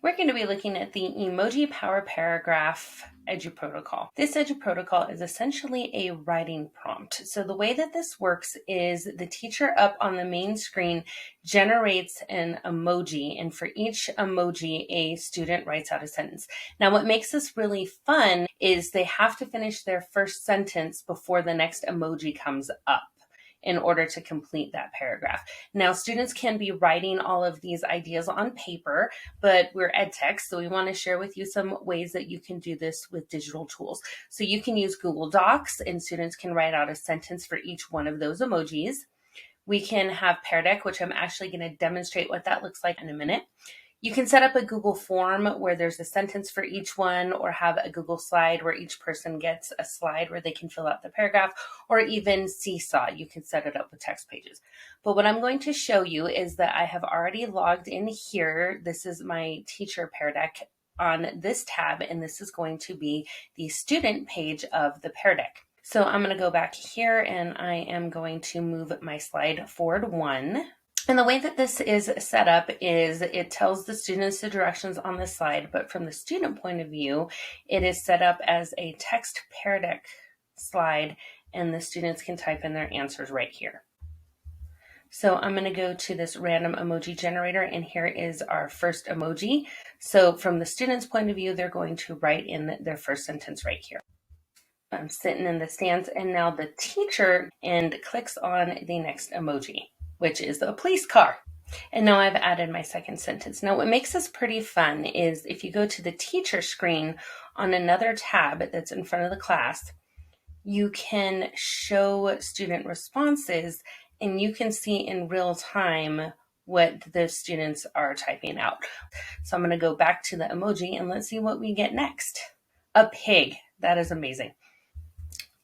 We're going to be looking at the Emoji Power Paragraph EduProtocol. This EduProtocol is essentially a writing prompt. So the way that this works is the teacher up on the main screen generates an emoji, and for each emoji, a student writes out a sentence. Now, what makes this really fun is they have to finish their first sentence before the next emoji comes up in order to complete that paragraph. Now, students can be writing all of these ideas on paper, but we're ed tech, so we want to share with you some ways that you can do this with digital tools. So you can use Google Docs, and students can write out a sentence for each one of those emojis. We can have Pear, which I'm actually going to demonstrate what that looks like in a minute. You can set up a Google form where there's a sentence for each one, or have a Google slide where each person gets a slide where they can fill out the paragraph, or even Seesaw. You can set it up with text pages. But what I'm going to show you is that I have already logged in here. This is my teacher Pear on this tab, and this is going to be the student page of the Pear. So I'm going to go back here, and I am going to move my slide forward one. And the way that this is set up is it tells the students the directions on the slide, but from the student point of view, it is set up as a text Pear slide, and the students can type in their answers right here. So I'm going to go to this random emoji generator, and here is our first emoji. So from the student's point of view, they're going to write in their first sentence right here. I'm sitting in the stands, and now the teacher clicks on the next emoji, which is a police car. And now I've added my second sentence. Now, what makes this pretty fun is if you go to the teacher screen on another tab that's in front of the class, you can show student responses, and you can see in real time what the students are typing out. So I'm going to go back to the emoji, and let's see what we get next. A pig. That is amazing.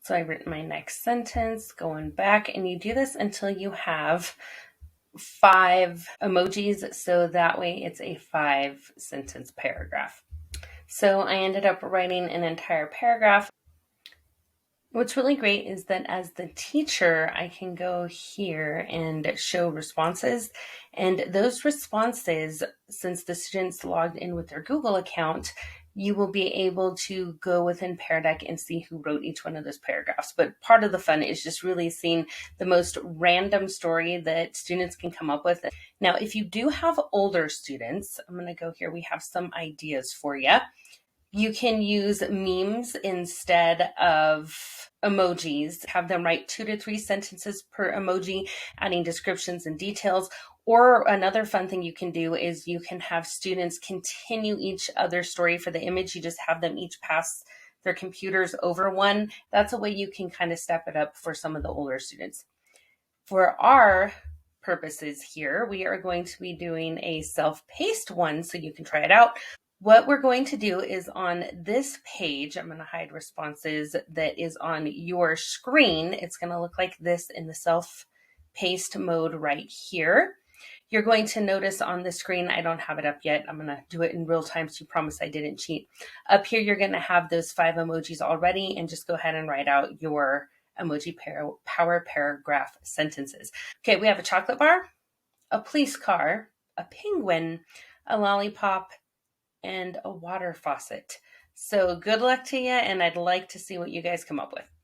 So I've written my next sentence, going back, and you do this until you have 5 emojis, so that way it's a 5-sentence paragraph. So I ended up writing an entire paragraph. What's really great is that as the teacher, I can go here and show responses, and those responses, since the students logged in with their Google account, you will be able to go within Pear and see who wrote each one of those paragraphs. But part of the fun is just really seeing the most random story that students can come up with. Now, if you do have older students, I'm going to go here. We have some ideas for you. You can use memes instead of emojis, have them write 2 to 3 sentences per emoji, adding descriptions and details. Or another fun thing you can do is you can have students continue each other's story for the image. You just have them each pass their computers over one. That's a way you can kind of step it up for some of the older students. For our purposes here, we are going to be doing a self-paced one so you can try it out. What we're going to do is on this page, I'm going to hide responses that is on your screen. It's going to look like this in the self-paced mode right here. You're going to notice on the screen, I don't have it up yet. I'm going to do it in real time, so you promise I didn't cheat. Up here, you're going to have those 5 emojis already, and just go ahead and write out your emoji power paragraph sentences. Okay, we have a chocolate bar, a police car, a penguin, a lollipop, and a water faucet. So good luck to you, and I'd like to see what you guys come up with.